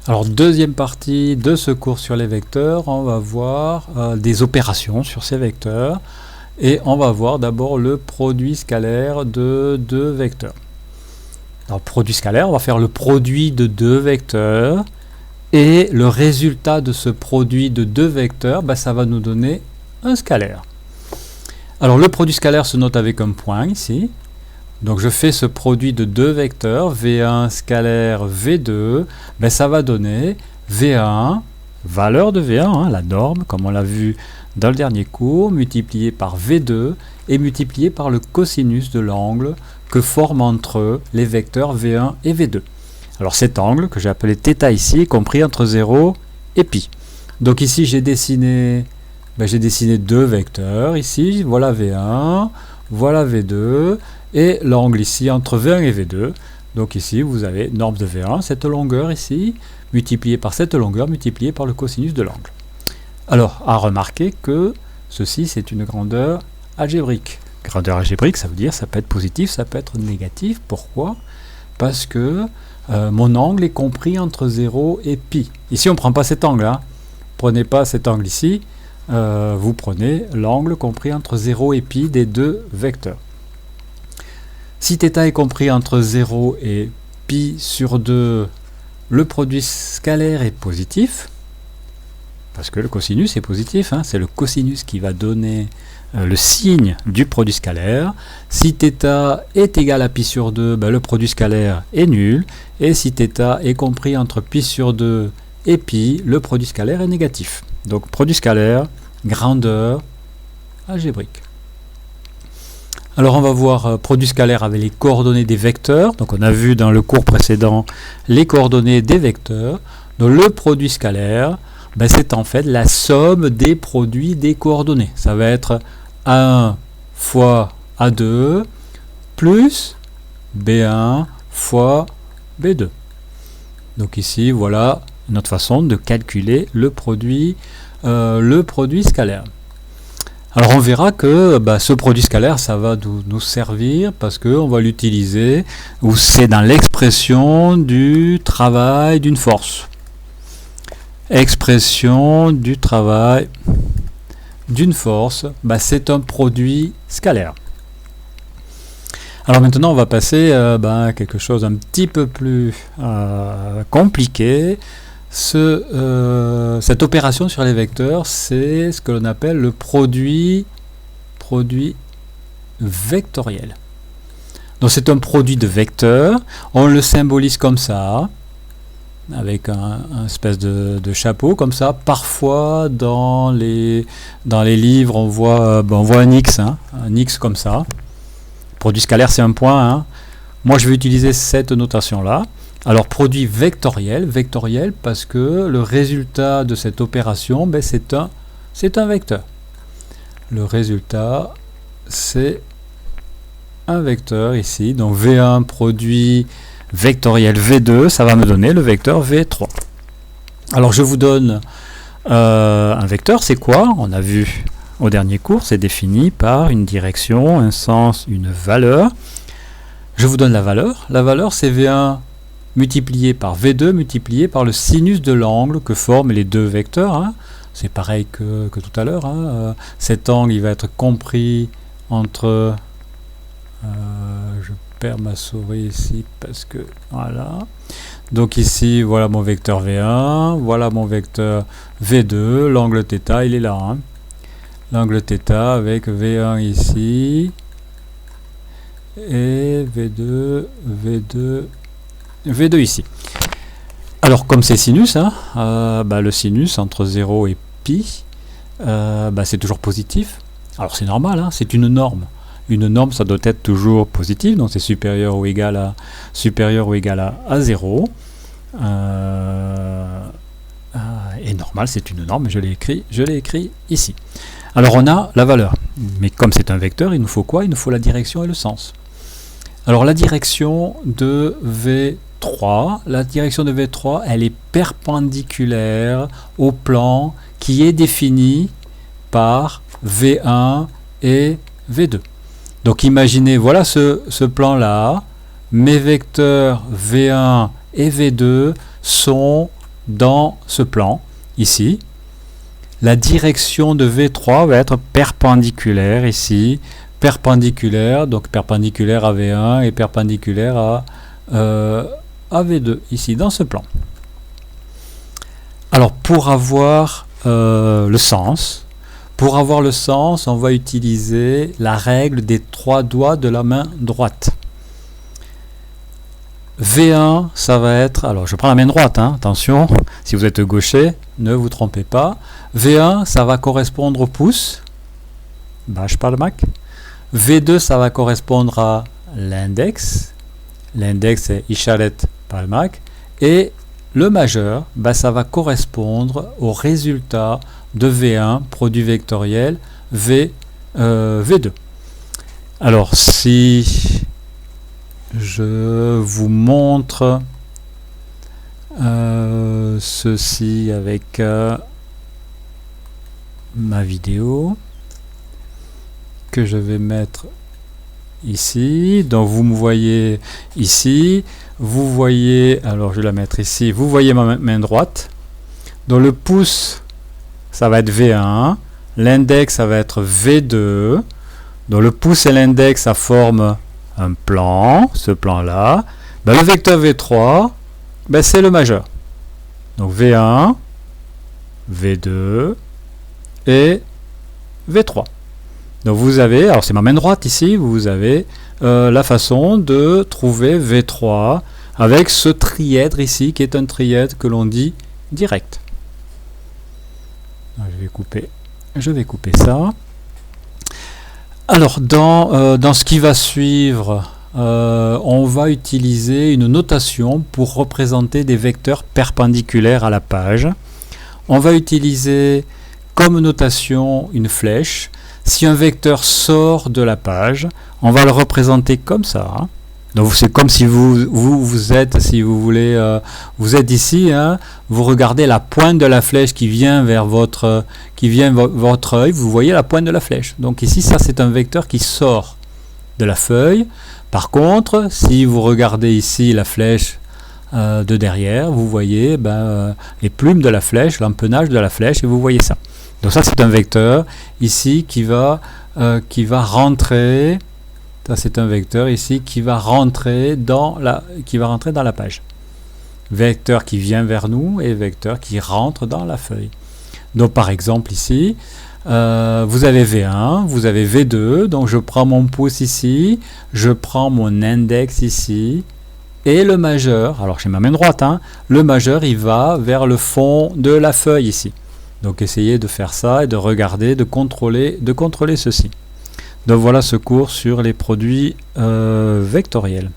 Alors, deuxième partie de ce cours sur les vecteurs, on va voir des opérations sur ces vecteurs et on va voir d'abord le produit scalaire de deux vecteurs. Alors, produit scalaire, on va faire le produit de deux vecteurs et le résultat de ce produit de deux vecteurs, ça va nous donner un scalaire. Alors, le produit scalaire se note avec un point ici. Donc je fais ce produit de deux vecteurs, V1 scalaire V2, ça va donner V1, valeur de V1, la norme, comme on l'a vu dans le dernier cours, multiplié par V2 et multiplié par le cosinus de l'angle que forment entre eux les vecteurs V1 et V2. Alors cet angle, que j'ai appelé θ ici, est compris entre 0 et pi. Donc ici j'ai dessiné deux vecteurs, ici voilà V1, voilà V2, et l'angle ici entre V1 et V2. Donc ici vous avez norme de V1, cette longueur ici, multipliée par cette longueur, multipliée par le cosinus de l'angle. Alors, à remarquer que ceci c'est une grandeur algébrique. Grandeur algébrique, ça veut dire ça peut être positif, ça peut être négatif. Pourquoi? Parce que mon angle est compris entre 0 et pi. Ici on ne prend pas cet angle, prenez pas cet angle ici, vous prenez l'angle compris entre 0 et pi des deux vecteurs. Si θ est compris entre 0 et pi sur 2, le produit scalaire est positif, parce que le cosinus est positif, c'est le cosinus qui va donner le signe du produit scalaire. Si θ est égal à pi sur 2, le produit scalaire est nul, et si θ est compris entre pi sur 2 et pi, le produit scalaire est négatif. Donc produit scalaire, grandeur algébrique. Alors on va voir produit scalaire avec les coordonnées des vecteurs. Donc on a vu dans le cours précédent les coordonnées des vecteurs. Donc le produit scalaire, c'est en fait la somme des produits des coordonnées. Ça va être A1 fois A2 plus B1 fois B2. Donc ici voilà notre façon de calculer le produit scalaire. Alors on verra que ce produit scalaire, ça va nous servir parce qu'on va l'utiliser, ou c'est dans l'expression du travail d'une force. Expression du travail d'une force, c'est un produit scalaire. Alors maintenant on va passer à quelque chose un petit peu plus compliqué. Cette opération sur les vecteurs, c'est ce que l'on appelle le produit vectoriel. Donc c'est un produit de vecteurs, on le symbolise comme ça, avec un espèce de chapeau comme ça. Parfois dans les livres on voit un X comme ça. Produit scalaire c'est un point. Moi je vais utiliser cette notation là. Alors produit vectoriel parce que le résultat de cette opération, c'est un vecteur. Le résultat, c'est un vecteur ici. Donc V1 produit vectoriel V2, ça va me donner le vecteur V3. Alors je vous donne un vecteur, c'est quoi? On a vu au dernier cours, c'est défini par une direction, un sens, une valeur. Je vous donne la valeur. La valeur, c'est V1 multiplié par V2 multiplié par le sinus de l'angle que forment les deux vecteurs. C'est pareil que tout à l'heure. Cet angle il va être compris entre... je perds ma souris ici parce que... Voilà. Donc ici, voilà mon vecteur V1, voilà mon vecteur V2. L'angle θ, il est là. L'angle θ avec V1 ici. Et V2 ici. Alors comme c'est sinus, le sinus entre 0 et pi, c'est toujours positif. Alors c'est normal, c'est une norme. Une norme, ça doit être toujours positif, donc c'est supérieur ou égal à 0. Et normal, c'est une norme, je l'ai écrit ici. Alors on a la valeur, mais comme c'est un vecteur, il nous faut quoi? Il nous faut la direction et le sens. Alors la direction de V3, elle est perpendiculaire au plan qui est défini par V1 et V2. Donc imaginez, voilà ce plan-là, mes vecteurs V1 et V2 sont dans ce plan, ici. La direction de V3 va être perpendiculaire ici, perpendiculaire, donc perpendiculaire à V1 et perpendiculaire à V2, ici, dans ce plan. Alors, pour avoir le sens, on va utiliser la règle des 3 doigts de la main droite. V1, ça va être, alors je prends la main droite, hein, attention, si vous êtes gaucher, ne vous trompez pas. V1, ça va correspondre au pouce, bâche palmac. V2, ça va correspondre à l'index. L'index, c'est isharet palmac. Et le majeur, ça va correspondre au résultat de V1, produit vectoriel, V2. Alors, si je vous montre ceci avec ma vidéo que je vais mettre ici, donc vous me voyez ici, vous voyez, alors je vais la mettre ici, vous voyez ma main droite, donc le pouce ça va être V1, l'index ça va être V2, donc le pouce et l'index ça forme un plan, ce plan là, le vecteur V3 c'est le majeur, donc V1, V2 et V3. Donc vous avez, alors c'est ma main droite ici, vous avez la façon de trouver V3 avec ce trièdre ici qui est un trièdre que l'on dit direct. Je vais couper ça. Alors dans ce qui va suivre, on va utiliser une notation pour représenter des vecteurs perpendiculaires à la page. On va utiliser comme notation une flèche. Si un vecteur sort de la page, on va le représenter comme ça. Hein. Donc c'est comme si vous êtes, si vous voulez, vous êtes ici, hein, vous regardez la pointe de la flèche qui vient vers votre œil, vous voyez la pointe de la flèche. Donc ici, ça c'est un vecteur qui sort de la feuille. Par contre, si vous regardez ici la flèche de derrière, vous voyez les plumes de la flèche, l'empennage de la flèche, et vous voyez ça. Donc ça c'est un vecteur ici qui va rentrer. Ça c'est un vecteur ici qui va rentrer dans la page. Vecteur qui vient vers nous et vecteur qui rentre dans la feuille. Donc par exemple ici, vous avez V1, vous avez V2. Donc je prends mon pouce ici, je prends mon index ici. Et le majeur, alors j'ai ma main droite, hein, le majeur il va vers le fond de la feuille ici. Donc essayez de faire ça et de regarder, de contrôler ceci. Donc voilà ce cours sur les produits vectoriels.